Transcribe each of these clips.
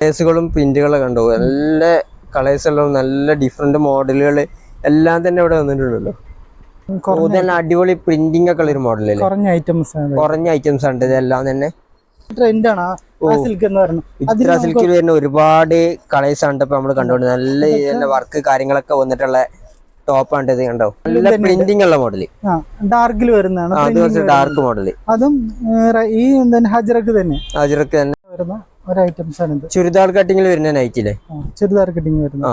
കളേഴ്സുകളും പ്രിന്റുകളൊക്കെ കണ്ടു. നല്ല കളേഴ്സുകളും നല്ല ഡിഫറെന്റ് മോഡലുകൾ എല്ലാം തന്നെ ഇവിടെ വന്നിട്ടുണ്ടല്ലോ. കൂടുതൽ അടിപൊളി പ്രിന്റിംഗ് ഒക്കെ ഉള്ള ഒരു മോഡല്. കുറഞ്ഞ ഐറ്റംസ് ഉണ്ട് ഇതെല്ലാം തന്നെ. ചിത്ര സിൽക്കിൽ വരുന്ന ഒരുപാട് കളേഴ്സ് ആണ് ഇപ്പൊ നമ്മള് കണ്ടുകൊണ്ട്. നല്ല വർക്ക് കാര്യങ്ങളൊക്കെ വന്നിട്ടുള്ള ടോപ്പാണ് ഇത്. കണ്ടോ, നല്ല പ്രിന്റിംഗ് ഉള്ള മോഡല്. ഡാർക്കിൽ വരുന്നതാണ്, ഡാർക്ക് മോഡല്. അതും ഈ ഹജറക്ക് തന്നെ വരുന്ന ഒരു ഐറ്റംസ് ആണ് ഇത്. ചുരിദാർ കട്ടിങ്ങിൽ വരുന്ന നൈറ്റിലെ ചുരിദാർ കട്ടിങ് വരുന്ന.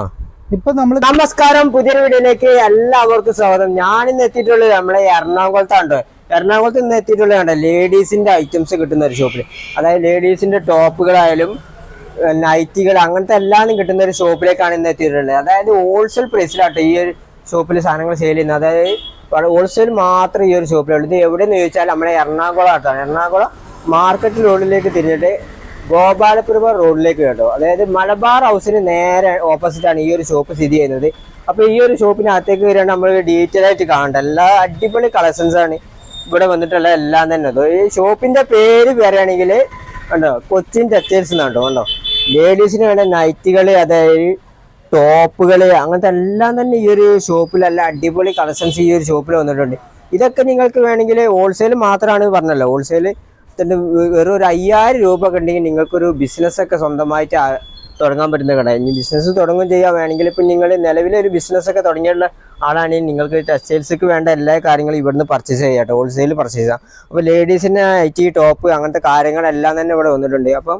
ഇപ്പൊ നമ്മള് നമസ്കാരം, പുതിയൊരു വീഡിയോയിലേക്ക് എല്ലാവർക്കും സ്വാഗതം. ഞാനിന്ന് എത്തിയിട്ടുള്ളത് നമ്മളെ എറണാകുളത്താണ്. എറണാകുളത്ത് ഇന്ന് എത്തിയിട്ടുള്ളതാണ് ലേഡീസിന്റെ ഐറ്റംസ് കിട്ടുന്ന ഒരു ഷോപ്പിൽ. അതായത് ലേഡീസിന്റെ ടോപ്പുകളായാലും നൈറ്റികൾ അങ്ങനത്തെ എല്ലാം കിട്ടുന്ന ഒരു ഷോപ്പിലേക്കാണ് ഇന്ന് എത്തിയിട്ടുള്ളത്. അതായത് ഹോൾസെയിൽ പ്രൈസിലാട്ടോ ഈ ഒരു ഷോപ്പിൽ സാധനങ്ങൾ സെയിൽ ചെയ്യുന്നത്. അതായത് ഹോൾസെയിൽ മാത്രം ഈ ഒരു ഷോപ്പിലുള്ളത്. ഇത് എവിടെയെന്ന് ചോദിച്ചാൽ നമ്മുടെ എറണാകുളം ആയിട്ടാണ്. എറണാകുളം മാർക്കറ്റ് റോഡിലേക്ക് തിരിഞ്ഞിട്ട് ഗോപാലപുരം റോഡിലേക്ക് കേട്ടോ. അതായത് മലബാർ ഹൗസിന് നേരെ ഓപ്പോസിറ്റ് ആണ് ഈ ഒരു ഷോപ്പ് സ്ഥിതി ചെയ്യുന്നത്. അപ്പൊ ഈ ഒരു ഷോപ്പിനകത്തേക്ക് വരികയാണ് നമ്മൾ ഡീറ്റെയിൽ ആയിട്ട് കാണേണ്ട എല്ലാ അടിപൊളി കളക്ഷൻസ് ആണ് ഇവിടെ വന്നിട്ടുള്ള എല്ലാം തന്നെ. ഈ ഷോപ്പിന്റെ പേര് പറയുകയാണെങ്കിൽ കണ്ടോ, കൊച്ചിൻ ടെക്സ്റ്റൈൽസ് എന്നാട്ടോ. കണ്ടോ, ലേഡീസിന് വേണ്ട നൈറ്റികള്, അതായത് ടോപ്പുകള്, അങ്ങനത്തെ എല്ലാം തന്നെ ഈ ഒരു ഷോപ്പിൽ നല്ല അടിപൊളി കളക്ഷൻസ് ഈ ഒരു ഷോപ്പിൽ വന്നിട്ടുണ്ട്. ഇതൊക്കെ നിങ്ങൾക്ക് വേണമെങ്കിൽ ഹോൾസെയിൽ മാത്രമാണ് പറഞ്ഞല്ലോ. ഹോൾസെയിൽ വെറും ഒരു 5000 രൂപ ഒക്കെ ഉണ്ടെങ്കിൽ നിങ്ങൾക്കൊരു ബിസിനസ്സൊക്കെ സ്വന്തമായിട്ട് തുടങ്ങാൻ പറ്റുന്ന കട. ഇനി ബിസിനസ് തുടങ്ങുകയും ചെയ്യാൻ വേണമെങ്കിൽ ഇപ്പം നിങ്ങൾ നിലവിലൊരു ബിസിനസ്സൊക്കെ തുടങ്ങിയുള്ള ആളാണെങ്കിൽ നിങ്ങൾക്ക് ടെക്സ്റ്റൈൽസിക്ക് വേണ്ട എല്ലാ കാര്യങ്ങളും ഇവിടുന്ന് പർച്ചേസ് ചെയ്യാം കേട്ടോ. ഹോൾസെയിൽ പർച്ചേസ് ചെയ്യാം. അപ്പോൾ ലേഡീസിന് ഐറ്റി ടോപ്പ് അങ്ങനത്തെ കാര്യങ്ങളെല്ലാം തന്നെ ഇവിടെ വന്നിട്ടുണ്ട്. അപ്പം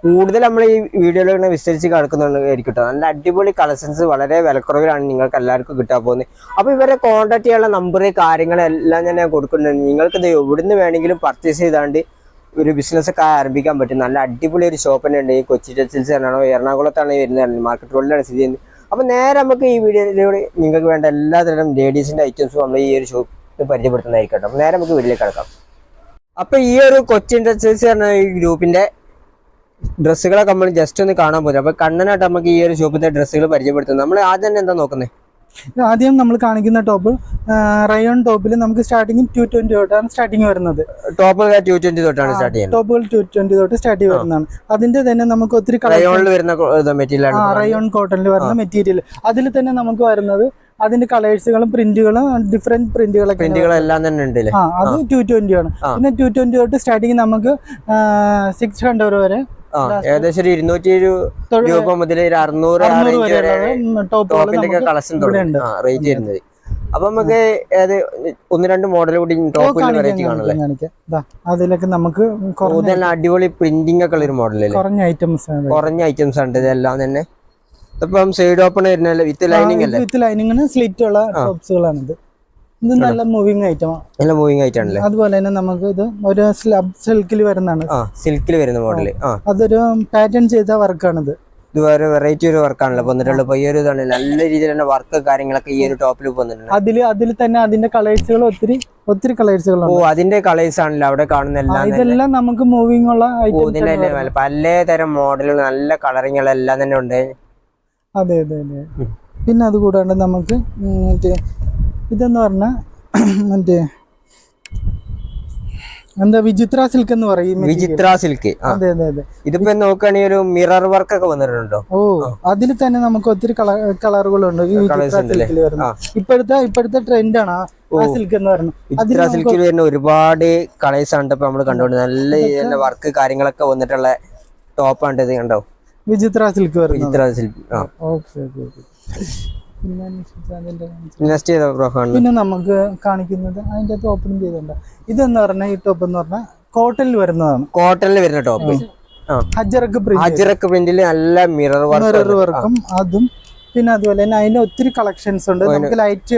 കൂടുതൽ നമ്മൾ ഈ വീഡിയോയിൽ ഇങ്ങനെ വിസ്തരിച്ച് കിടക്കുന്നുണ്ടായിരിക്കും കേട്ടോ. നല്ല അടിപൊളി കളക്ഷൻസ് വളരെ വിലക്കുറവിലാണ് നിങ്ങൾക്ക് എല്ലാവർക്കും കിട്ടാൻ പോകുന്നത്. അപ്പോൾ ഇവരെ കോൺടാക്ട് ചെയ്യാനുള്ള നമ്പർ കാര്യങ്ങളെല്ലാം ഞാൻ കൊടുക്കുന്നുണ്ട്. നിങ്ങൾക്കിത് എവിടുന്ന് വേണമെങ്കിലും പർച്ചേസ് ചെയ്താണ്ട് ഒരു ബിസിനസ്സൊക്കെ ആരംഭിക്കാൻ പറ്റും. നല്ല അടിപൊളി ഒരു ഷോപ്പ് തന്നെ ഉണ്ട്. ഈ കൊച്ചി ടെക്സ്റ്റൈൽസ് ആണോ എറണാകുളത്താണ് വരുന്നത്, മാർക്കറ്റ് റോഡിലാണ് സ്ഥിതി ചെയ്യുന്നത്. അപ്പോൾ നേരെ നമുക്ക് ഈ വീഡിയോയിലൂടെ നിങ്ങൾക്ക് വേണ്ട എല്ലാതരം ലേഡീസിൻ്റെ ഐറ്റംസും നമ്മൾ ഈ ഒരു ഷോപ്പിൽ പരിചയപ്പെടുത്തുന്നതായിരിക്കും. അപ്പോൾ നേരെ നമുക്ക് വീട്ടിലേക്ക് കിടക്കാം. അപ്പോൾ ഈ ഒരു കൊച്ചിൻ ടെക്സ്റ്റൈൽസ് പറഞ്ഞ ഈ ഗ്രൂപ്പിൻ്റെ ഡ്രസ്സുകളൊക്കെ നമ്മൾ ജസ്റ്റ് ഒന്ന് കാണാൻ പോകും. അപ്പോൾ കണ്ണനായിട്ട് നമുക്ക് ഈ ഒരു ഷോപ്പിന്റെ ഡ്രസ്സുകൾ പരിചയപ്പെടുത്തുന്നത്. നമ്മൾ ആദ്യം തന്നെ എന്താ നോക്കുന്നത്? ആദ്യം നമ്മൾ കാണിക്കുന്ന ടോപ്പ് റയോൺ ടോപ്പിൽ നമുക്ക് സ്റ്റാർട്ടിങ് 220 തൊട്ടാണ് സ്റ്റാർട്ടിങ് വരുന്നത്. ടോപ്പുകൾ 220 തൊട്ടാണ് സ്റ്റാർട്ട് ചെയ്യുന്നത്. ടോപ്പുകൾ 220 തൊട്ട് സ്റ്റാർട്ട് വരുന്നതാണ്. അതിന്റെ തന്നെ നമുക്ക് ഒത്തിരി റയോണിൽ വരുന്ന മെറ്റീരിയൽ, റയോൺ കോട്ടണിൽ വരുന്ന മെറ്റീരിയൽ. അതിൽ തന്നെ നമുക്ക് വരുന്നത് അതിന്റെ കളേഴ്സുകളും പ്രിന്റുകളും ഡിഫറെന്റ് പ്രിന്റുകളെല്ലാം തന്നെ ഉണ്ട്. അത് 220 ആണ്. പിന്നെ 220 തൊട്ട് സ്റ്റാർട്ടിങ് നമുക്ക് 600 വരെ, ഏകദേശം 200 രൂപ മുതൽ 600 ടോപ്പിന്റെ കളക്ഷൻ റേറ്റ് വരുന്നത്. അപ്പൊ നമുക്ക് ഒന്ന് രണ്ട് മോഡൽ കൂടി ടോപ്പിൽ വെറൈറ്റി കാണല്ലേ. അതിലൊക്കെ നമുക്ക് അടിപൊളി പ്രിന്റിംഗ് ഒക്കെ ഉള്ള ഒരു മോഡല്. കുറഞ്ഞ ഐറ്റംസ് ഉണ്ട് ഇതെല്ലാം തന്നെ. ഇപ്പം സൈഡ് ഓപ്പൺ വരുന്ന വിത്ത് ലൈനിങ് അല്ലേ? വിത്ത് ലൈനിങ്ങിന് സ്ലിറ്റ് ഉള്ള ടോപ്സുകളാണിത്. ഇത് നല്ല മൂവിങ് ഐറ്റമാണ്. നല്ല മൂവിങ് ഐറ്റം ആണല്ലേ. അതുപോലെ തന്നെ നമുക്ക് ഇത് ഒരു സിൽക്കിൽ വരുന്നതാണ്. സിൽക്കിൽ വരുന്ന മോഡല്. അതൊരു പാറ്റേൺ ചെയ്ത വർക്കാണിത്. ഇത് വേറെ വെറൈറ്റി ഒരു വർക്കാണല്ലോ വന്നിട്ടുള്ളത്. ഇപ്പൊ ഈ ഒരു ഇതാണ് നല്ല രീതിയിൽ തന്നെ വർക്ക് കാര്യങ്ങളൊക്കെ ഈ ഒരു ടോപ്പിൽ വന്നിട്ടുണ്ട്. അതിൽ തന്നെ അതിന്റെ കളേഴ്സുകൾ ഒത്തിരി കളേഴ്സുകളാണ്. ഓ, അതിന്റെ കളേഴ്സ് ആണല്ലോ അവിടെ കാണുന്ന എല്ലാം. ഇതെല്ലാം നമുക്ക് മൂവിങ് ഉള്ള പലതരം മോഡലുകൾ, നല്ല കളറിങ്ങുകളെല്ലാം തന്നെ ഉണ്ട്. അതെ. പിന്നെ അതുകൂടാണ്ട് നമുക്ക് ഇതെന്ന് പറഞ്ഞാൽ എന്താ വിചിത്ര സിൽക്ക് എന്ന് പറയും. വിചിത്ര സിൽക്ക്. അതെ. ഇതിപ്പോ നോക്കുകയാണെങ്കിൽ ഒരു മിറർ വർക്ക് ഒക്കെ വന്നിട്ടുണ്ടോ? ഓ, അതിൽ തന്നെ നമുക്ക് ഒത്തിരി കളറുകളുണ്ട്. ഇപ്പോഴത്തെ ട്രെൻഡാണ് സിൽക്ക് എന്ന് പറയുന്നത്. വിചിത്ര സിൽക്കിൽ വരുന്ന ഒരുപാട് കളേഴ്സ് ആണ് ഇപ്പൊ നമ്മൾ കണ്ടോണ്ട്. നല്ല വർക്ക് കാര്യങ്ങളൊക്കെ വന്നിട്ടുള്ള ടോപ്പാണ് ഇത്. കണ്ടോ, വിചിത്ര സിൽക്ക്. വിചിത്ര സിൽക്ക്. പിന്നെ നമുക്ക് കാണിക്കുന്നത് അതിന്റെ ഓപ്പണിംഗ് ചെയ്തിട്ടുണ്ട്. ഇതെന്ന് പറഞ്ഞാൽ ഈ ടോപ്പ് എന്ന് പറഞ്ഞാൽ കോട്ടണിൽ വരുന്നതാണ്. കോട്ടണിൽ വരുന്ന ടോപ്പ് അജറക്ക് പ്രിന്റിൽ നല്ല മിറർ വർക്കും അതും. പിന്നെ അതുപോലെ തന്നെ അതിന്റെ ഒത്തിരി കളക്ഷൻസ് ഉണ്ട്. നമുക്ക് ലൈറ്റ്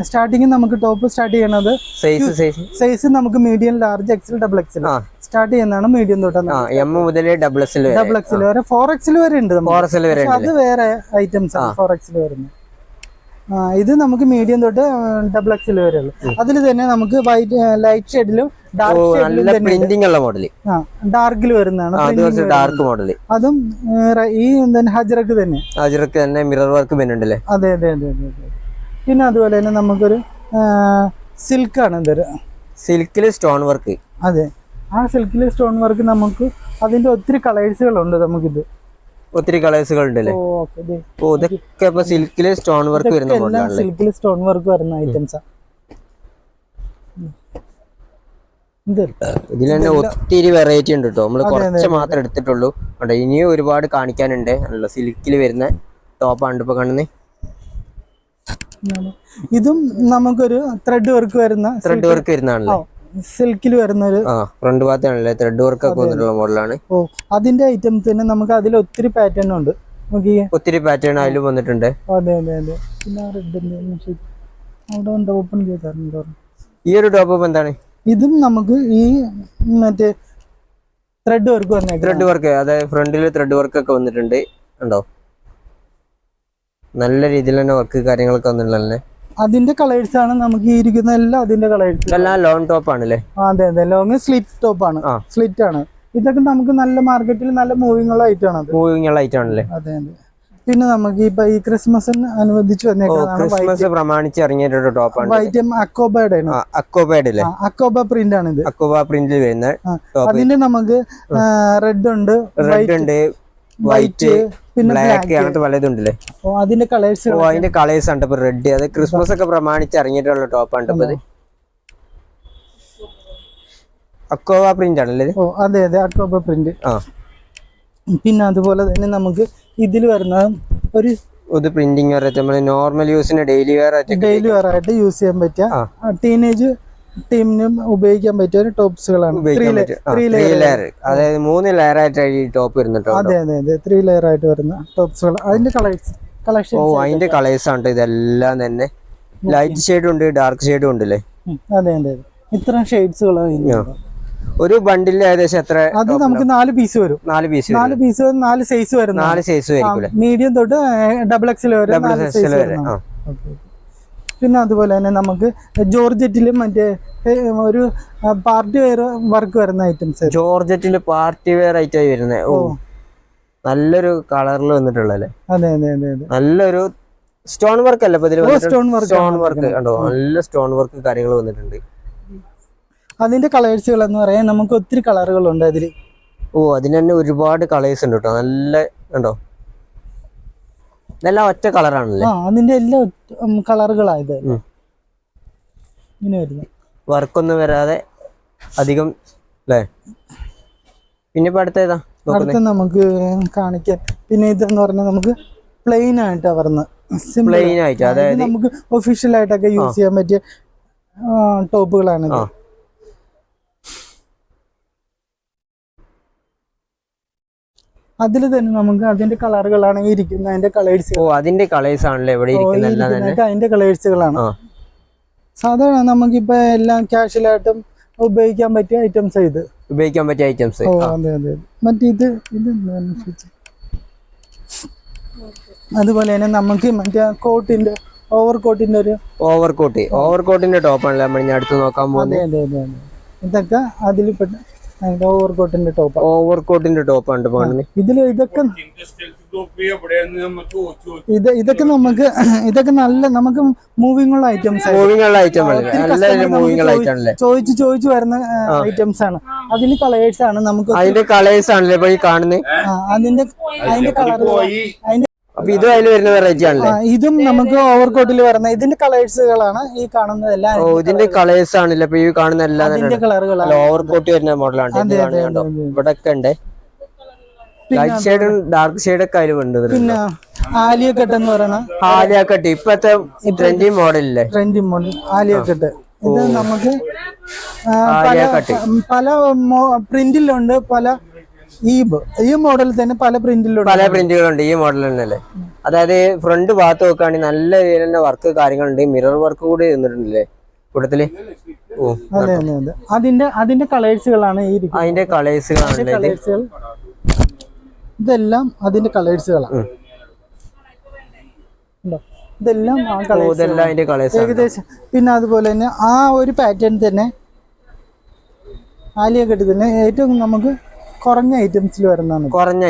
സ്റ്റാർട്ടിങ് നമുക്ക് ടോപ്പ് സ്റ്റാർട്ട് ചെയ്യണത് സൈസ് നമുക്ക് medium, large, XL, double XL start ചെയ്യുന്നതാണ്. മീഡിയം തൊട്ട് എം മുതൽ ഡബിൾ എക്സൽ വരെ 4XL വരെ ഉണ്ട്. അത് വേറെ ഐറ്റംസ് ആണ് 4XL വരുന്നത്. ഇത് നമുക്ക് മീഡിയം തൊട്ട് ഡബിൾ എക്സൽ വരെ ഉള്ളു. അതിൽ തന്നെ നമുക്ക് വൈറ്റ്, ലൈറ്റ് ഷെയ്ഡിലും ഡാർക്കിൽ വരുന്നതാണ്. അതും ഈ ഹജറക്ക് തന്നെ മിറർ വർക്ക് വരുന്നുണ്ടല്ലേ. അതെ. പിന്നെ അതുപോലെ തന്നെ നമുക്കൊരു സിൽക്കാണ്. സിൽക്കില് സ്റ്റോൺ വർക്ക്. അതെ. ആ സിൽക്കിലെ സ്റ്റോൺ വർക്ക് നമുക്ക് അതിന്റെ ഒത്തിരി കളേഴ്സുകളുണ്ട് നമുക്കിത്. ഒത്തിരി കളേഴ്സുകൾ ഉണ്ടല്ലേ? ഓ ഇതൊക്കെ ഇപ്പൊ സിൽക്കില് സ്റ്റോൺ വർക്ക് വരുന്ന മോഡലാണ്. സിൽക്കിൽ സ്റ്റോൺ വർക്ക് വരുന്ന ഐറ്റംസാ. ഇതിൽ തന്നെ ഒത്തിരി വെറൈറ്റി ഉണ്ട് കേട്ടോ. നമ്മള് കുറച്ച് മാത്രം എടുത്തിട്ടുള്ളൂ. ഇനിയും ഒരുപാട് കാണിക്കാനുണ്ട്. സിൽക്കിൽ വരുന്ന ടോപ്പാണ് ഇപ്പൊ കാണുന്നത്. ഇതും നമുക്കൊരു ത്രെഡ് വർക്ക് വരുന്നതാണല്ലോ, സിൽക്കിൽ വരുന്ന ഒരു ഫ്രണ്ട് ഭാഗത്താണല്ലേ ത്രെഡ് വർക്ക് ഒക്കെ വന്നിട്ടുള്ള മോഡലാണ്. ഓ അതിന്റെ ഐറ്റംസ് തന്നെ നമുക്ക് അതിൽ ഒത്തിരി പാറ്റേൺ ഉണ്ട്. ഒത്തിരി പാറ്റേൺ അതിലും വന്നിട്ടുണ്ട്. അതെ അതെ അതെ. പിന്നെ അവിടെ ഓപ്പൺ ചെയ്തായിരുന്നു. ഈ ഒരു ടോപ്പ് എന്താണ്? ഇതും നമുക്ക് ഈ മറ്റേ ത്രെഡ് വർക്ക് വന്നേ. ത്രെഡ് വർക്ക്, അതായത് ഫ്രണ്ടില് ത്രെഡ് വർക്ക് ഒക്കെ വന്നിട്ടുണ്ട്. ഉണ്ടോ? നല്ല രീതിയിൽ തന്നെ വർക്ക് കാര്യങ്ങളൊക്കെ വന്നിട്ടുള്ളതല്ലേ. അതിന്റെ കളേഴ്സ് ആണ് നമുക്ക് ഈ ഇരിക്കുന്ന എല്ലാം. അതിന്റെ കളേഴ്സ് ഇതെല്ലാം ലോങ് ടോപ്പ് ആണല്ലേ? അതെ അതെ, ലോങ് സ്ലിറ്റ് ടോപ്പ് ആണ്. സ്ലിറ്റ് ആണ്. ഇതൊക്കെ നമുക്ക് നല്ല മാർക്കറ്റിൽ നല്ല മൂവിംഗ് ഉള്ള ഐറ്റം ആണ്. മൂവിംഗ് ഉള്ള ഐറ്റം ആണല്ലേ? അതെ അതെ. പിന്നെ നമുക്ക് ഇപ്പൊ ഈ ക്രിസ്മസിന് അനുബന്ധിച്ച് വന്നേക്കുന്നതാണ്. ക്രിസ്മസ് പ്രമാണിച്ച് ഇറങ്ങിയിട്ടുള്ള ടോപ്പാണ്. വൈറ്റ് അക്കോബയുടെ ആണ്. അക്കോബയുടെ അക്കോബ പ്രിന്റ് ആണ് ഇത്. അക്കോബ പ്രിന്റിൽ വരുന്ന അതിന്റെ നമുക്ക് റെഡ് ഉണ്ട്, വൈറ്റ്, പിന്നെ ബ്ലാക്ക്, അങ്ങനത്തെ പലതുണ്ടല്ലേ. അതിന്റെ കളേഴ്സ് അതിന്റെ കളേഴ്സ് ആണ് ഇപ്പൊ റെഡ്. അത് ക്രിസ്മസ് ഒക്കെ പ്രമാണിച്ച് ഇറങ്ങിയിട്ടുള്ള ടോപ്പാണ് ഇപ്പൊ. അക്കോബ പ്രിന്റ് ആണല്ലേ? ഓ അതെ അതെ, അക്കോബ പ്രിന്റ്. പിന്നെ അതുപോലെ തന്നെ നമുക്ക് ഇതിൽ വരുന്ന ഒരു പ്രിന്റിങ് നമ്മള് നോർമൽ യൂസിന് ഡെയിലി വെയർ ആയിട്ട് യൂസ് ചെയ്യാൻ പറ്റിയ ടീനേജ് ടീമിനും ഉപയോഗിക്കാൻ പറ്റിയ ഒരു ടോപ്സുകളാണ്. അതായത് 3 ലെയർ ആയിട്ട് ഈ ടോപ്പ് വരുന്നുണ്ട്. അതെ അതെ അതെ, 3 ലെയർ ആയിട്ട് വരുന്ന ടോപ്സുകൾ. അതിന്റെ കളക്ഷൻ അതിന്റെ കളേഴ്സ് ആണ് ഇതെല്ലാം തന്നെ. ലൈറ്റ് ഷെയ്ഡും ഉണ്ട്, ഡാർക്ക് ഷെയ്ഡും ഉണ്ട് അല്ലേ? അതെ അതെ, ഇത്ര ഷെയ്ഡ്സുകളാണ്. ഒരു ബണ്ടിൽ ഏകദേശം എത്ര? അത് നമുക്ക് 4 പീസ് വരും. 4 പീസ് 4 സൈസ് വരും. 4 സൈസ് വരും. മീഡിയം തൊട്ട് XXL വരെ. പിന്നെ അതുപോലെ തന്നെ നമുക്ക് ജോർജറ്റിലും മറ്റേ ഒരു പാർട്ടി വെയർ വർക്ക് വരുന്ന ഐറ്റംസ്. ജോർജറ്റില് പാർട്ടി വെയർ ആയിട്ടായി വരുന്നത്. ഓ നല്ലൊരു കളറിൽ വന്നിട്ടുള്ളല്ലേ? അതെ അതെ അതെ അതെ. നല്ലൊരു സ്റ്റോൺ വർക്ക് അല്ലേ? സ്റ്റോൺ വർക്ക് കണ്ടോ? നല്ല സ്റ്റോൺ വർക്ക് കാര്യങ്ങൾ വന്നിട്ടുണ്ട്. അതിന്റെ കളേഴ്സുകൾ എന്ന് പറയാൻ നമുക്ക് ഒത്തിരി കളറുകളുണ്ട് അതില്. ഓ അതിന് തന്നെ ഒരുപാട് കളേഴ്സ് ഉണ്ട് കേട്ടോ. നല്ല കണ്ടോ, ഇതെല്ലാം ഒറ്റ കളറാണല്ലേ? അതിന്റെ എല്ലാ കളറുകളായത് ഇങ്ങനെ വരുന്നു. വർക്കൊന്നും വരാതെ അധികം അല്ലേ? പിന്നെ ഇപ്പൊ അടുത്ത നമുക്ക് കാണിക്കാൻ. പിന്നെ ഇതെന്ന് പറഞ്ഞാൽ നമുക്ക് പ്ലെയിൻ ആയിട്ടാ വരുന്നത്. പ്ലെയിൻ ആയിട്ട്, അതായത് നമുക്ക് ഒഫീഷ്യൽ ആയിട്ടൊക്കെ യൂസ് ചെയ്യാൻ പറ്റിയ ടോപ്പുകളാണ്. അതിൽ തന്നെ നമുക്ക് അതിന്റെ കളറുകളാണ് ഇരിക്കുന്നത്. അതിന്റെ കളേഴ്സ്. ഓ അതിന്റെ കളേഴ്സ് ആണല്ലേ ഇവിടെ ഇരിക്കുന്നത്? അതിന്റെ കളേഴ്സുകളാണ്. സാധാരണ നമുക്കിപ്പോ എല്ലാം കാഷ്വലായിട്ടും ഉപയോഗിക്കാൻ പറ്റിയ ഐറ്റംസ്. ഇത് ഉപയോഗിക്കാൻ പറ്റിയ ഐറ്റംസ്. ഓ അതെ അതെ. മറ്റേ ഇത് അതുപോലെ തന്നെ നമുക്ക് മറ്റേ കോട്ടിന്റെ ഓവർകോട്ടിന്റെ ടോപ്പാണല്ലേ നമ്മൾ ഇനി അടുത്ത് നോക്കാൻ പോകുന്നത്. അതെ അതെ അതെ. ഇതൊക്കെ അതിൽ പെട്ട ഓവർകോട്ടിന്റെ ടോപ്പാണ്. ഇതിൽ ഇതൊക്കെ നല്ല നമുക്ക് മൂവിംഗ് ഉള്ള ഐറ്റംസ്. ചോദിച്ചു വരുന്ന ഐറ്റംസ് ആണ്. അതിന്റെ കളേഴ്സ് ആണ് നമുക്ക്. അതിന്റെ കളേഴ്സ് ആണല്ലേ ഇപ്പൊ ഈ കാണുന്നത്? അതിന്റെ കളർ. അപ്പൊ ഇത് അതിൽ വരുന്ന വെറൈറ്റി ആണല്ലേ? ഇതും നമുക്ക് ഓവർകോട്ടിൽ വരുന്ന ഇതിന്റെ കളേഴ്സുകളാണ് ഈ കാണുന്നതെല്ലാം. ഓ ഇതിന്റെ കളേഴ്സ് ആണല്ലേ ഇപ്പൊ ഈ കാണുന്ന എല്ലാം? ഓവർകോട്ട് വരുന്ന മോഡലാണ്. ഇവിടെ ഒക്കെ ഉണ്ട്. ലൈറ്റ് ഷെയ്ഡും ഡാർക്ക് ഷെയ്ഡൊക്കെ അതിൽ ഉണ്ട്. പിന്നെ ആലിയ കട്ട് എന്ന് പറയുന്ന ആലിയ കട്ട് ഇപ്പത്തെ ട്രെൻഡിങ് മോഡലില്ലേ? Trending model Alia cut. ഇത് നമുക്ക് പല പ്രിന്റിലുണ്ട്. ഈ മോഡൽ തന്നെ പല പ്രിന്റുകളുണ്ട്. ഈ മോഡൽ തന്നെയല്ലേ? അതായത് ഫ്രണ്ട് ഭാഗത്ത് നോക്കുകയാണെങ്കിൽ നല്ല രീതിയിൽ തന്നെ വർക്ക് കാര്യങ്ങളുണ്ട്. മിറർ വർക്ക് കൂടി വന്നിട്ടുണ്ടല്ലേ കൂട്ടത്തില്? ഓ അതെ അതെ അതെ. അതിന്റെ കളേഴ്സുകളാണ് ഈ അതിന്റെ കളേഴ്സുകളാണ്. ഇതെല്ലാം അതിന്റെ കളേഴ്സുകളാണ്. ഇതെല്ലാം ഏകദേശം. പിന്നെ അതുപോലെ തന്നെ ആ ഒരു പാറ്റേൺ തന്നെ ആലിയ കട്ട് തന്നെ ഏറ്റവും നമുക്ക് കുറഞ്ഞ ഐറ്റംസിൽ വരുന്നതാണ്. കുറഞ്ഞ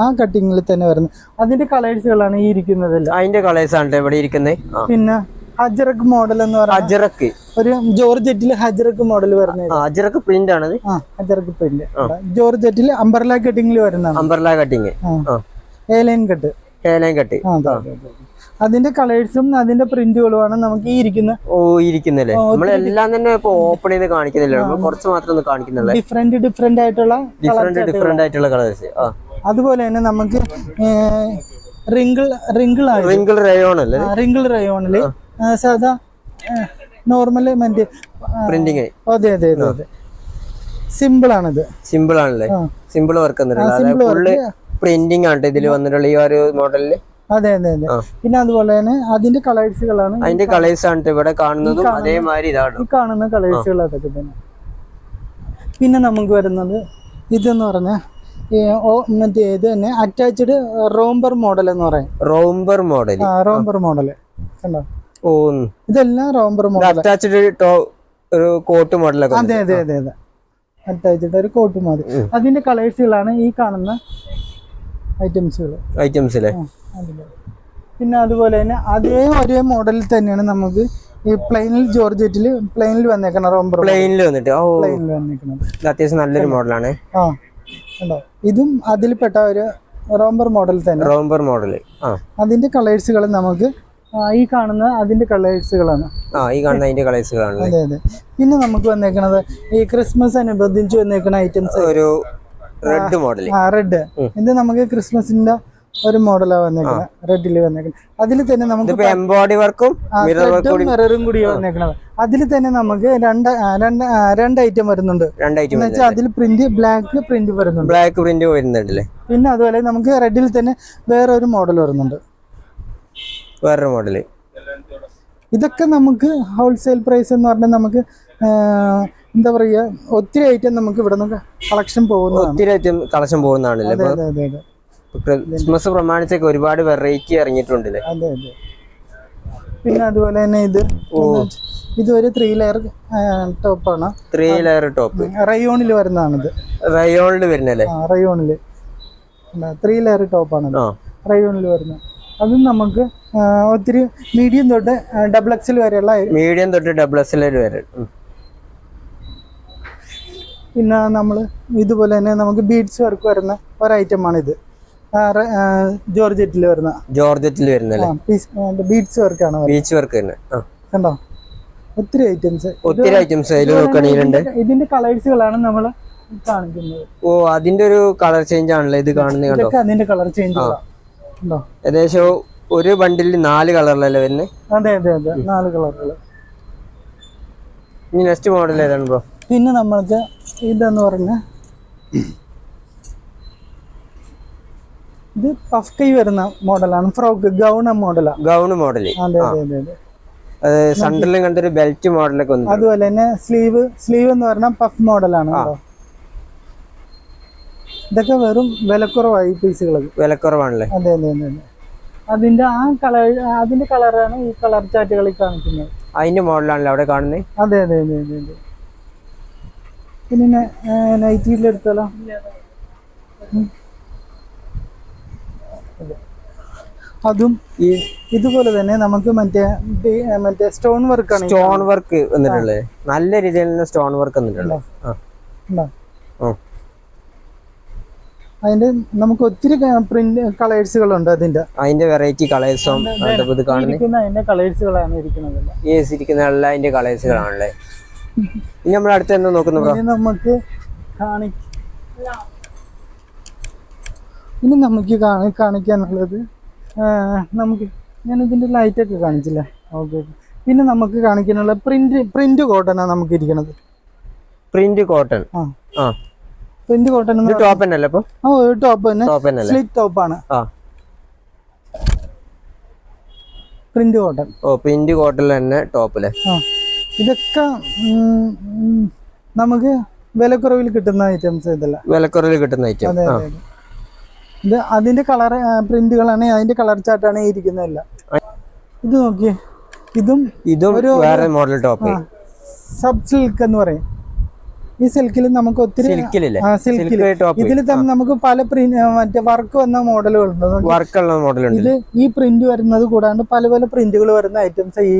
ആ കട്ടിങ്ങിൽ തന്നെ വരുന്നത്. അതിന്റെ കളേഴ്സുകളാണ് ഈ ഇരിക്കുന്നതല്ല. അതിന്റെ കളേഴ്സ് ആണ് ഇവിടെ ഇരിക്കുന്നത്. പിന്നെ ഹജറക് മോഡൽ എന്ന് പറയുന്നത് അജറക്ക് ഒരു ജോർജറ്റിൽ ഹജറക് മോഡൽ വരുന്നത്. അജറക്ക് പ്രിന്റ് ആണത്. ഹജറക് പ്രിന്റ് ജോർജറ്റിൽ അംബർല കട്ടിങ്ങിൽ വരുന്നതാണ്. Umbrella cutting, A-line cut. A-line cut. അതിന്റെ കളേഴ്സും അതിന്റെ പ്രിന്റുകളുമാണ് നമുക്ക് ഈ ഇരിക്കുന്നല്ലേ. നമ്മളെല്ലാം തന്നെ ഇപ്പൊ ഓപ്പൺ ചെയ്ത് കാണിക്കുന്നില്ല, കുറച്ച് മാത്രം കാണിക്കുന്നില്ല. ഡിഫറെന്റ് ആയിട്ടുള്ള കളേഴ്സ്. അതുപോലെ തന്നെ നമുക്ക് റിങ്കിൾ റയോണില് സാധാ നോർമൽ മറ്റേ പ്രിന്റിങ്. അതെ അതെ അതെ അതെ. സിമ്പിൾ ആണത്. സിമ്പിൾ ആണല്ലേ. സിമ്പിൾ വർക്ക് പ്രിന്റിംഗ് ആണ് ഇതിൽ വന്നിട്ടുള്ള ഈ ഒരു മോഡലില്. അതെ അതെ അതെ. പിന്നെ അതുപോലെ തന്നെ അതിന്റെ കളേഴ്സുകളാണ്, അതിന്റെ കളേഴ്സ് ആണ് ഇവിടെ കാണുന്നതും അതേമാതിരി ഇതാണ് ഈ കാണുന്ന കളേഴ്സുകൾ. അതൊക്കെ തന്നെ. പിന്നെ നമുക്ക് വരുന്നത് ഇതെന്ന് പറഞ്ഞാൽ മറ്റേ ഇത് തന്നെ അറ്റാച്ച്ഡ് റോംബർ മോഡൽ എന്ന് പറയും. റോംബർ മോഡൽ കണ്ടോ? ഇതെല്ലാം റോംബർ മോഡൽ. അറ്റാച്ച്ഡ് ഒരു കോട്ട് മോഡലൊക്കെ. അതെ അതെ അതെ അതെ. അറ്റാച്ച്ഡ് ഒരു കോട്ട് മോഡൽ. അതിന്റെ കളേഴ്സുകളാണ് ഈ കാണുന്ന ഐറ്റംസിലെ. പിന്നെ അതുപോലെ തന്നെ അതേ ഒരേ മോഡലിൽ തന്നെയാണ് നമുക്ക് ഈ പ്ലെയിനിൽ ജോർജറ്റില് പ്ലെയിനിൽ വന്നേക്കണം. റോംബർ പ്ലെയിനിൽ വന്നിട്ട് വന്നേക്കണം. അത്യാവശ്യം നല്ലൊരു മോഡലാണ്. ഇതും അതിൽപ്പെട്ട ഒരു റോംബർ മോഡൽ തന്നെ. Romper model. അതിന്റെ കളേഴ്സുകൾ നമുക്ക് ഈ കാണുന്ന അതിന്റെ കളേഴ്സുകളാണ്. അതെ അതെ. പിന്നെ നമുക്ക് വന്നേക്കണത് ഈ ക്രിസ്മസ് അനുബന്ധിച്ച് വന്നേക്കുന്ന ഐറ്റംസ്. ഒരു റെഡ് മോഡൽ. റെഡ് ഇത് നമുക്ക് ക്രിസ്മസിന്റെ ഒരു മോഡലാണ് വന്നേക്കുന്നത്. റെഡില് വന്നേക്കുന്നത്. അതിൽ തന്നെ നമുക്ക് എംബോഡി വർക്കും മിററും കൂടി വന്നേക്കണത്. അതിൽ തന്നെ നമുക്ക് രണ്ട് ഐറ്റം വരുന്നുണ്ട്. അതിൽ പ്രിന്റ് ബ്ലാക്ക് പ്രിന്റ് വരുന്നുണ്ട്. പിന്നെ അതുപോലെ നമുക്ക് റെഡിൽ തന്നെ വേറൊരു മോഡൽ വരുന്നുണ്ട്. ഇതൊക്കെ നമുക്ക് ഹോൾസെയിൽ പ്രൈസ് എന്ന് പറഞ്ഞാൽ നമുക്ക് എന്താ പറയുക, ഒത്തിരി ഐറ്റം നമുക്ക് ഇവിടെ നിന്ന് കളക്ഷൻ പോകുന്നതാണ്. ക്രിസ്മസ് പ്രമാണിച്ചൊക്കെ ഒരുപാട് വെറൈറ്റി ഇറങ്ങിയിട്ടുണ്ട്. അതെ അതെ. പിന്നെ അതുപോലെ തന്നെ ഇതൊരു 3 ലെയർ ടോപ്പാണ്. 3 ലെയർ ടോപ്പ് റയോണിൽ വരുന്നതാണിത്. റയോണില് 3 ലെയർ ടോപ്പാണ് റയോണിൽ വരുന്നത്. അതും നമുക്ക് ഒത്തിരി മീഡിയം തൊട്ട് XXL വരെയുള്ള വരെ. പിന്നെ നമ്മൾ ഇതുപോലെ തന്നെ നമുക്ക് ബീഡ്സ് വർക്ക് വരുന്ന ഒരു ഐറ്റമാണ് ഇത്. ജോർജറ്റിൽ വരുന്ന ബീഡ്സ് വർക്കാണ്. കണ്ടോ? ഒത്തിരി ഐറ്റംസ് ഇതിന്റെ കളേഴ്സുകളാണ് നമ്മൾ കാണിക്കുന്നത്. അതിന്റെ ഒരു കളർ ചേഞ്ച് ആണല്ലോ ഇത് കാണുന്നത്. അതിന്റെ കളർ ചേഞ്ച് ഏകദേശം ഒരു ബണ്ടിൽ 4 കളറിലല്ലേ വരുന്നത്. അതെ അതെ അതെ, 4 കളറുകൾ. ഇനി നെക്സ്റ്റ് മോഡൽ ഏതാണ് ബ്രോ? പിന്നെ നമ്മൾക്ക് ഇതെന്ന് പറഞ്ഞ ഇത് പഫ് കൈ വരുന്ന മോഡലാണ്. Frock gown model. അതെ അതെ അതെ. സെന്ററിലും കണ്ടൊരു ബെൽറ്റ് മോഡലൊക്കെ വന്നു. അതുപോലെ തന്നെ സ്ലീവ് എന്ന് പറഞ്ഞാൽ പഫ് മോഡലാണ്. ഇതൊക്കെ വെറും വിലക്കുറവായി പീസുകളൊക്കെ. വിലക്കുറവാണല്ലേ? അതെ അതെ അതെ. അതിന്റെ കളറാണ് ഈ കളർ ചാറ്റുകളിൽ കാണിക്കുന്നത്. അതിന്റെ മോഡലാണല്ലോ അവിടെ കാണുന്നത്. അതെ അതെ അതെ അതെ അതെ. പിന്നെ നൈറ്റിയിലെടുത്താലോ? അതും ഇതുപോലെ തന്നെ നമുക്ക് മറ്റേ സ്റ്റോൺ വർക്കാണ്. സ്റ്റോൺ വർക്ക് വന്നിട്ടുള്ളത്. നല്ല രീതിയിൽ സ്റ്റോൺ വർക്ക് വന്നിട്ടുള്ളത്. അതിന്റെ നമുക്ക് ഒത്തിരി പ്രിന്റ് കളേഴ്സുകളുണ്ട്. അതിന്റെ വെറൈറ്റി കളേഴ്സും അതിന്റെ കളേഴ്സുകളാണ് ഇരിക്കുന്നത്. അതിന്റെ കളേഴ്സുകളാണല്ലേ. ഇനി നമ്മൾ അടുത്ത് എന്താ നോക്കുന്നത്? ഇനി നമുക്ക് കാണിക്കാനുള്ളത് ഞാൻ ഇതിന്റെ ലൈറ്റ് ഒക്കെ കാണിച്ചില്ല. ഓക്കെ. പിന്നെ നമുക്ക് കാണിക്കാനുള്ള പ്രിന്റ് കോട്ടനാണ് നമുക്ക് ഇരിക്കുന്നത്. Print cotton. Print cotton top തന്നെയല്ലേ? ടോപ്പ് തന്നെ, സ്ലിറ്റ് ടോപ്പാണ്. Print cotton. പ്രിന്റ് കോട്ടൺ തന്നെ ടോപ്പിലെ. ഇതൊക്കെ നമുക്ക് വിലക്കുറവിൽ കിട്ടുന്ന ഐറ്റംസ്. അതെ അതെ. ഇത് അതിന്റെ കളർ പ്രിന്റുകളാണ്, അതിന്റെ കളർ ചാർട്ടാണ് ഇരിക്കുന്നതല്ല. ഇത് നോക്കിയേ, ഇതും വേറെ മോഡൽ ടോപ്പ്. സബ് സിൽക്ക് എന്ന് പറയും. ഈ സിൽക്കിൽ നമുക്ക് ഒത്തിരി സിൽക്കിലില്ലേ സിൽക്കിൽ ഇതിൽ തന്നെ നമുക്ക് പല മറ്റേ വർക്ക് വന്ന മോഡലുകളുണ്ട്. വർക്കുള്ള മോഡലുണ്ട്. ഇത് ഈ പ്രിന്റ് വരുന്നത് കൂടാണ്ട് പല പല പ്രിന്റുകൾ വരുന്ന ഐറ്റംസ് ഈ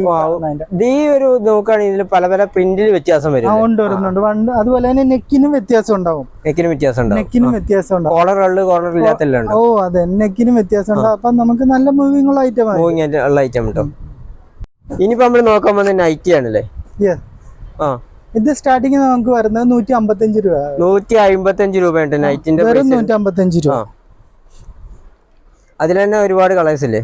ഒരു നോക്കുകയാണെങ്കിൽ പല പല പ്രിന്റിൽ വ്യത്യാസം വരും. വരുന്നുണ്ട്. അതുപോലെ തന്നെ നെക്കിനും വ്യത്യാസം ഉണ്ടാവും. നെക്കിനും വ്യത്യാസം ഉണ്ടാവും. കോളർ ഇല്ലാത്തല്ലോ. ഓ അതെ, നെക്കിനും വ്യത്യാസം ഉണ്ടാവും. അപ്പൊ നമുക്ക് നല്ല മൂവിംഗ് ഉള്ള ഐറ്റം ഉള്ള ഐറ്റം കേട്ടോ. ഇനിയിപ്പോ നമ്മള് നോക്കാൻ വന്ന നൈറ്റി ആണല്ലേ. ഇത് സ്റ്റാർട്ടിങ് നമുക്ക് വരുന്നത് 155 രൂപ. 155 രൂപയുണ്ട് നൈറ്റിന്റെ. 155 രൂപ. അതിൽ തന്നെ ഒരുപാട് കളേഴ്സ് ഇല്ലേ?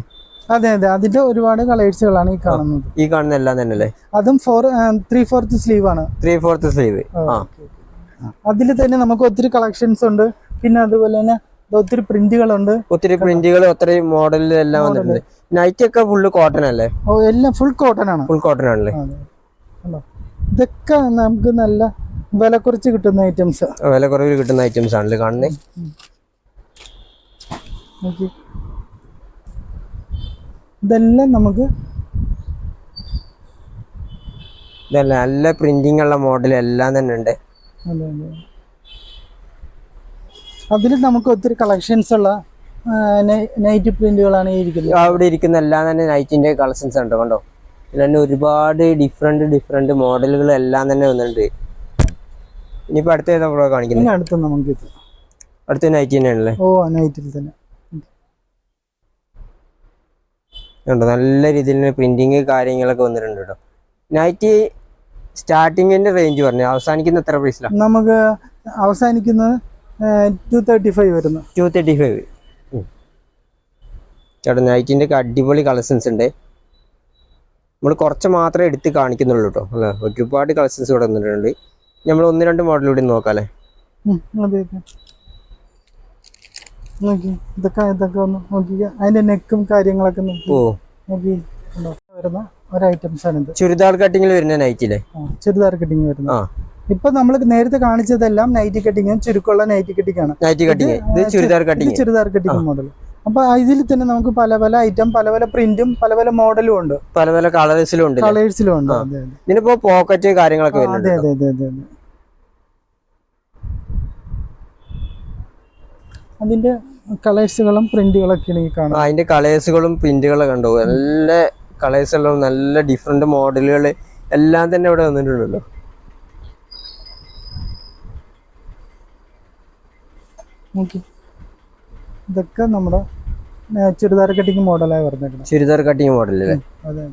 അതെ അതെ, അതിന്റെ ഒരുപാട് കളേഴ്സുകളാണ് ഈ കാണുന്നത്. ഈ കാണുന്ന എല്ലാം തന്നെ അല്ലേ? അതും 3/4 സ്ലീവ് ആണ്. 3/4 സ്ലീവ്. അതിൽ തന്നെ നമുക്ക് ഒത്തിരി കളക്ഷൻസ് ഉണ്ട്. പിന്നെ അതുപോലെ തന്നെ ഒത്തിരി പ്രിന്റുകളുണ്ട്. ഒത്തിരി മോഡലിൽ എല്ലാം വന്നിട്ടുണ്ട്. നൈറ്റ് ഒക്കെ ഫുള്ള് കോട്ടൺ അല്ലേ? ഓ, എല്ലാം ഫുൾ കോട്ടൺ ആണ്. ഫുൾ കോട്ടൺ ആണല്ലേ? ഇതൊക്കെ നമുക്ക് നല്ല വില കുറച്ച് കിട്ടുന്ന ഐറ്റംസ്. വില കുറവിൽ കിട്ടുന്ന ഐറ്റംസ് ആണല്ലേ കാണുന്നത്. ഇതെല്ലാം നമുക്ക് നല്ല പ്രിന്റിംഗ് ഉള്ള മോഡൽ എല്ലാം തന്നെ ഉണ്ട്. അതിൽ നമുക്ക് ഒത്തിരി കളക്ഷൻസ് ഉള്ള നൈറ്റ് പ്രിന്റുകളാണ് അവിടെ ഇരിക്കുന്ന എല്ലാം തന്നെ നൈറ്റിന്റെ കളക്ഷൻസ് ഉണ്ട്. കണ്ടോ, ഇതിൽ ഒരുപാട് ഡിഫറെന്റ് മോഡലുകൾ എല്ലാം തന്നെ വന്നിട്ടുണ്ട്. ഇനിയിപ്പോ അടുത്ത ഏതാ കാണിക്കുന്നത്? അടുത്ത നൈറ്റി തന്നെയാണല്ലേ? ഓ, നൈറ്റിൽ തന്നെ നല്ല രീതിയിൽ പ്രിന്റിങ് കാര്യങ്ങളൊക്കെ വന്നിട്ടുണ്ട് കേട്ടോ. നൈറ്റി സ്റ്റാർട്ടിങ്ങിന്റെ റേഞ്ച് പറഞ്ഞു, അവസാനിക്കുന്ന എത്ര പ്രൈസിലാണ്? നമുക്ക് അവസാനിക്കുന്നത് 235 വരുന്നു. 235 ചേട്ടാ. നൈറ്റിന്റെ ഒക്കെ അടിപൊളി കളക്ഷൻസ് ഉണ്ട്. നമ്മൾ കുറച്ച് മാത്രമേ എടുത്ത് കാണിക്കുന്നുള്ളൂ കേട്ടോ. അല്ലെ, ഒരുപാട് കളക്ഷൻസ് ഇവിടെ വന്നിട്ടുണ്ട്. നമ്മൾ 1-2 മോഡൽ കൂടി നോക്കാം അല്ലേ? ഇതൊക്കെ ഒന്ന് നോക്കിക്കുക. അതിന്റെ നെക്കും കാര്യങ്ങളൊക്കെ നോക്കി വരുന്ന ഒരു ഐറ്റംസ് ആണ് ഇത്. ചുരിദാർ കട്ടിങ്ങിൽ വരുന്ന നൈറ്റില്ലേ? ചുരിദാർ കട്ടിങ് വരുന്ന. ഇപ്പൊ നമ്മൾ നേരത്തെ കാണിച്ചതെല്ലാം നൈറ്റി കട്ടിങ്ങും ചുരുക്കമുള്ള നൈറ്റി കട്ടിങ് ആണ്. Churidar cutting model. അപ്പൊ ഇതിൽ തന്നെ നമുക്ക് പല പല ഐറ്റം, പല പല പ്രിന്റും പല പല മോഡലും ഉണ്ട്. പല പല കളേഴ്സിലും ഉണ്ട്. ഇതിനിപ്പോ പോക്കറ്റ് കാര്യങ്ങളൊക്കെ വരുന്നുണ്ട്. അതെ അതെ അതെ അതെ. അതിന്റെ കളേഴ്സുകളും പ്രിന്റുകളൊക്കെയാണ് ഈ കാണുന്നത്. അതിന്റെ കളേഴ്സുകളും പ്രിന്റുകളും കണ്ടോ, നല്ല കളേഴ്സുകളും നല്ല ഡിഫറെന്റ് മോഡലുകൾ എല്ലാം തന്നെ ഇവിടെ വന്നിട്ടുണ്ടല്ലോ. ഇതൊക്കെ നമ്മുടെ ചുരിദാർ കട്ടിങ് മോഡലായി പറഞ്ഞേക്കണം. ചുരിദാർ കട്ടിങ് മോഡൽ അല്ലേ? അതെ.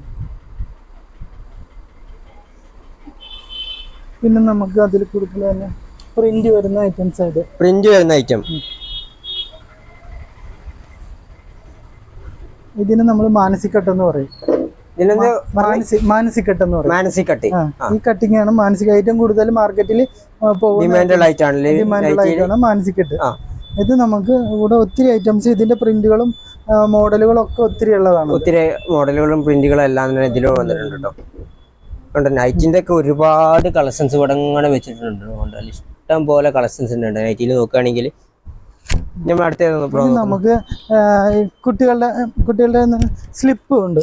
പിന്നെ നമുക്ക് അതിൽ കൂടുതൽ തന്നെ പ്രിന്റ് വരുന്ന ഐറ്റംസ് ആയിട്ട് ഇതിന് നമ്മൾ മാനസികട്ടെന്ന് പറയും. മാനസികട്ടെന്ന് പറയും. ഈ കട്ടിങ് ആണ് മാനസിക ഐറ്റം കൂടുതൽ മാർക്കറ്റിൽ ഡിമാൻഡുള്ള മാനസികട്ട്. ഇത് നമുക്ക് ഇവിടെ ഒത്തിരി ഐറ്റംസ്, ഇതിന്റെ പ്രിന്റുകളും മോഡലുകളും ഒക്കെ ഒത്തിരി ഉള്ളതാണ്. ഒത്തിരി മോഡലുകളും പ്രിന്റുകളും എല്ലാം തന്നെ ഇതിലും വന്നിട്ടുണ്ട് കേട്ടോ. നൈറ്റിന്റെ ഒക്കെ ഒരുപാട് കളക്ഷൻസ് ഇവിടെ ഇങ്ങനെ വെച്ചിട്ടുണ്ട്. ഇഷ്ടം പോലെ കളക്ഷൻസ് ഉണ്ട് നൈറ്റിൽ നോക്കുകയാണെങ്കിൽ. നമുക്ക് കുട്ടികളുടെ സ്ലിപ്പ് ഉണ്ട്.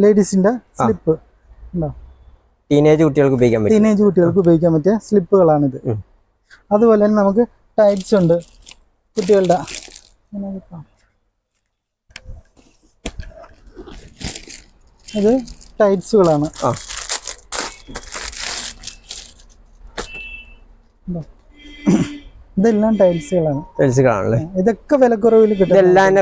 ലേഡീസിന്റെ സ്ലിപ്പ് ഉണ്ടോ? ടീനേജ് കുട്ടികൾക്ക് ഉപയോഗിക്കാൻ പറ്റിയ സ്ലിപ്പുകളാണിത്. അതുപോലെ തന്നെ നമുക്ക് ടൈറ്റ്സ് ഉണ്ട് കുട്ടികളുടെ. ഇത് ടൈറ്റ്സുകളാണ്. ഇതെല്ലാം ടൈൽസുകളാണ്. ഇതൊക്കെ വിലക്കുറവിൽ കിട്ടും.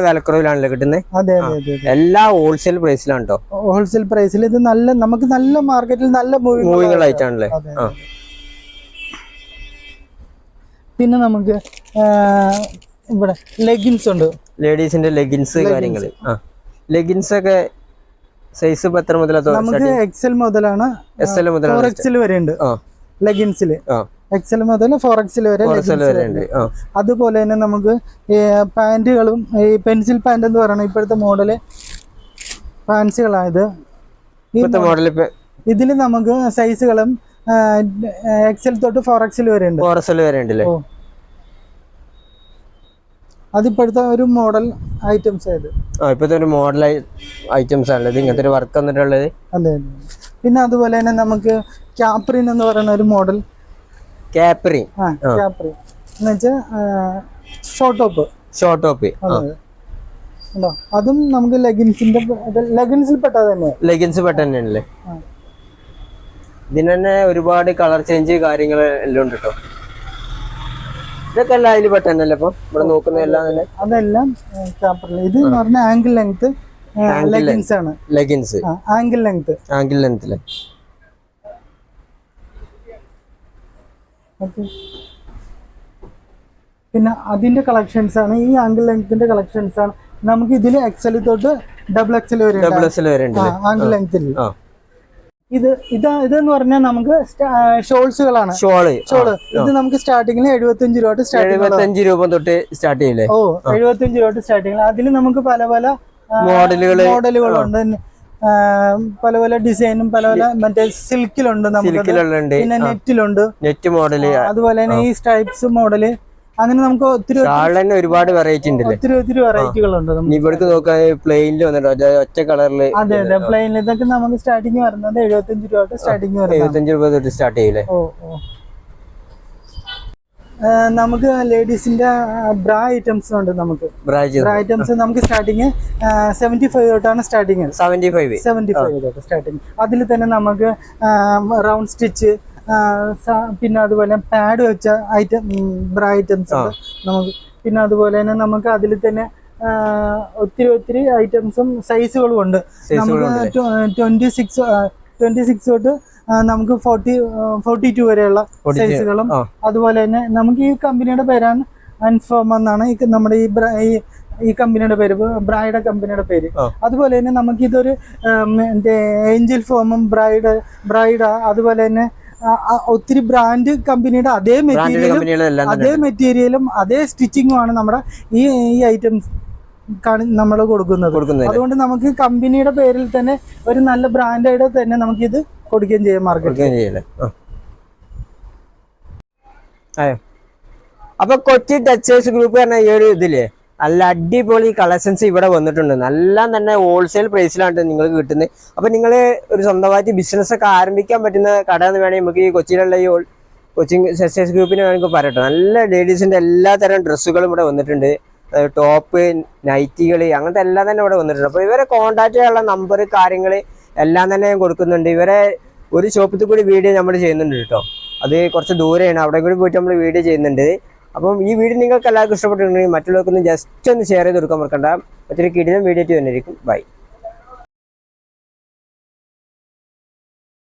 വിലക്കുറവിലാണല്ലോ കിട്ടുന്നത്. അതെ അതെ അതെ. എല്ലാം ഹോൾസെയിൽ പ്രൈസിലാണ് കേട്ടോ. ഹോൾസെയിൽ പ്രൈസിൽ ഇത് നമുക്ക് നല്ല മാർക്കറ്റിൽ നല്ല മൂവിംഗ് ആയിട്ടാണല്ലേ. പിന്നെ നമുക്ക് ഇവിടെ ലെഗിൻസ് ഉണ്ട്. ലേഡീസിന്റെ ലെഗിൻസ് കാര്യങ്ങൾ. ലെഗിൻസ് ഒക്കെ സൈസ് എത്ര മുതലാണ്? നമുക്ക് XL മുതലാണ് SL മുതൽ 4XL വരെ ഉണ്ട് ലെഗിൻസിൽ. XL മുതൽ 4XL വരെ. അതുപോലെ തന്നെ നമുക്ക് പാന്റുകളും ഈ പെൻസിൽ പാന്റ് എന്ന് പറയുന്നത് ഇപ്പോഴത്തെ മോഡല് പാൻസുകളായത്. ഇതിൽ നമുക്ക് സൈസുകളും XL തൊട്ട് 4XL വരെ ഉണ്ട്. അതിപ്പോഴത്തെ ഒരു മോഡൽ ഐറ്റംസ് ആയത്. ഇപ്പോഴത്തെ ഒരു മോഡൽ ഐറ്റംസ് ആണത്. ഇങ്ങനത്തെ ഒരു വർക്ക് വന്നിട്ടുള്ളത്. അതെ. പിന്നെ അതുപോലെ തന്നെ നമുക്ക് ക്യാപ്രിൻ എന്ന് പറയുന്ന ഒരു മോഡൽ കാപ്രി ക്യാപ്രി എന്ന് വെച്ചാൽ ഷോർട്ട് ടോപ്പ്. ഷോർട്ട് ടോപ്പ് ഉണ്ടോ? അതും നമുക്ക് ലെഗിൻസിൽ പെട്ടത് തന്നെ. ലെഗിൻസ് പെട്ട തന്നെയാണല്ലേ. ഇതിന് തന്നെ ഒരുപാട് കളർ ചേഞ്ച് കാര്യങ്ങൾ എല്ലാം ഉണ്ട് കേട്ടോ. ഇതൊക്കെ എല്ലാം അതിൽ പെട്ട തന്നെയല്ലേ ഇപ്പൊ ഇവിടെ നോക്കുന്ന എല്ലാം തന്നെ? അതെല്ലാം ക്യാപ്രി. ഇത് എന്ന് പറഞ്ഞാൽ ആംഗിൾ ലെങ്ത് ലെഗിൻസ് ആണ്. Leggings angle length. ആംഗിൾ ലെങ്ത്തില്. പിന്നെ അതിന്റെ കളക്ഷൻസ് ആണ് ഈ ആംഗിൾ ലെങ്ത്തിന്റെ കളക്ഷൻസ് ആണ്. നമുക്ക് ഇതിൽ എക്സൽ തൊട്ട് ഡബിൾ എക്സൽ വരെ ആംഗിൾ ലെങ്ത്തിൽ. ഇതെന്ന് പറഞ്ഞാൽ നമുക്ക് ഷോൾസുകളാണ്. ഷോള് ഇത് നമുക്ക് സ്റ്റാർട്ടിങ്ങിൽ 75 രൂപ തൊട്ട് 75 രൂപ തൊട്ട് സ്റ്റാർട്ട് ചെയ്യില്ലേ? 75 രൂപ തൊട്ട് സ്റ്റാർട്ടിങ്ങിൽ. അതിൽ നമുക്ക് പല പല മോഡലുകളുണ്ട്. പല പല ഡിസൈനും പല പല മറ്റേ സിൽക്കിലുണ്ട്, പിന്നെ നെറ്റിലുണ്ട്, നെറ്റ് മോഡല്, അതുപോലെ തന്നെ ഈ സ്ട്രൈപ്സ് മോഡല്. അങ്ങനെ നമുക്ക് ഒത്തിരി ഒരുപാട് വെറൈറ്റി ഉണ്ട്. ഒത്തിരി വെറൈറ്റികളുണ്ട്. ഇവിടേക്ക് നോക്കാൻ പ്ലെയിനിൽ വന്നിട്ട് ഒറ്റ കളറില്. അതെ പ്ലെയിനിൽ ഇതൊക്കെ നമുക്ക് സ്റ്റാർട്ടിങ് വരുന്നത് 75 രൂപ തൊട്ട് സ്റ്റാർട്ടിങ് വരുന്നത്. 75 രൂപ തൊട്ട് സ്റ്റാർട്ട് ചെയ്യില്ലേ? നമുക്ക് ലേഡീസിന്റെ ബ്രാ ഐറ്റംസ് ഉണ്ട്. നമുക്ക് ബ്രാ ഐറ്റംസ് നമുക്ക് സ്റ്റാർട്ടിങ് 75 തൊട്ടാണ് സ്റ്റാർട്ടിങ്. 75 തൊട്ട് സ്റ്റാർട്ടിങ്. അതിൽ തന്നെ നമുക്ക് റൗണ്ട് സ്റ്റിച്ച്, പിന്നെ അതുപോലെ പാഡ് വെച്ച ബ്രാ ഐറ്റംസ് ഉണ്ട് നമുക്ക്. പിന്നെ അതുപോലെ തന്നെ നമുക്ക് അതിൽ തന്നെ ഒത്തിരി ഐറ്റംസും സൈസുകളും ഉണ്ട്. നമുക്ക് 26 തൊട്ട് നമുക്ക് 42 വരെയുള്ള സൈസുകളും. അതുപോലെ തന്നെ നമുക്ക് ഈ കമ്പനിയുടെ പേരാണ് അൻഫോം എന്നാണ് നമ്മുടെ ഈ കമ്പനിയുടെ പേര്, ബ്രൈഡ് കമ്പനിയുടെ പേര്. അതുപോലെ തന്നെ നമുക്ക് ഇതൊരു ഏഞ്ചൽ ഫോമും ബ്രൈഡ് അതുപോലെ തന്നെ ഒത്തിരി ബ്രാൻഡ് കമ്പനിയുടെ അതേ മെറ്റീരിയലും അതേ സ്റ്റിച്ചിങ്ങും ആണ് നമ്മുടെ ഈ ഐറ്റംസ് നമ്മൾ കൊടുക്കുന്നത്. അതുകൊണ്ട് നമുക്ക് കമ്പനിയുടെ പേരിൽ തന്നെ ഒരു നല്ല ബ്രാൻഡായിട്ട് തന്നെ നമുക്കിത് കൊടുക്കുകയും ചെയ്യാം മാർക്കറ്റിൽ. അപ്പൊ കൊച്ചി ടെക്സ്റ്റൈൽസ് ഗ്രൂപ്പ് പറഞ്ഞ ഈ ഒരു ഇതില് നല്ല അടിപൊളി കളക്ഷൻസ് ഇവിടെ വന്നിട്ടുണ്ട്. നല്ല തന്നെ ഹോൾസെയിൽ പ്രൈസിലാണ് നിങ്ങൾക്ക് കിട്ടുന്നത്. അപ്പൊ നിങ്ങൾ ഒരു സ്വന്തമായിട്ട് ബിസിനസ് ഒക്കെ ആരംഭിക്കാൻ പറ്റുന്ന കട എന്ന് വേണമെങ്കിൽ നമുക്ക് ഈ കൊച്ചിയിലുള്ള ഈ കൊച്ചി ടെക്സ്റ്റൈൽസ് ഗ്രൂപ്പിന് വേണമെങ്കിൽ പറയട്ടെ. നല്ല ലേഡീസിന്റെ എല്ലാ തരം ഡ്രസ്സുകളും ഇവിടെ വന്നിട്ടുണ്ട്. ടോപ്പ്, നൈറ്റികൾ, അങ്ങനത്തെ എല്ലാം തന്നെ ഇവിടെ വന്നിട്ടുണ്ട്. അപ്പോൾ ഇവരെ കോൺടാക്ട് ചെയ്യാനുള്ള നമ്പർ കാര്യങ്ങൾ എല്ലാം തന്നെ കൊടുക്കുന്നുണ്ട്. ഇവരെ ഒരു ഷോപ്പിൽ കൂടി വീഡിയോ നമ്മൾ ചെയ്യുന്നുണ്ട് കേട്ടോ. അത് കുറച്ച് ദൂരെയാണ്, അവിടെ കൂടി പോയിട്ട് നമ്മൾ വീഡിയോ ചെയ്യുന്നുണ്ട്. അപ്പം ഈ വീഡിയോ നിങ്ങൾക്ക് എല്ലാവർക്കും ഇഷ്ടപ്പെട്ടിട്ടുണ്ടെങ്കിൽ മറ്റുള്ളവർക്കൊന്ന് ജസ്റ്റ് ഒന്ന് ഷെയർ ചെയ്ത് കൊടുക്കാൻ മറക്കണ്ട. മറ്റൊരു കിടിലൻ വീഡിയോ ആയിട്ട് വന്നിരിക്കും. ബൈ.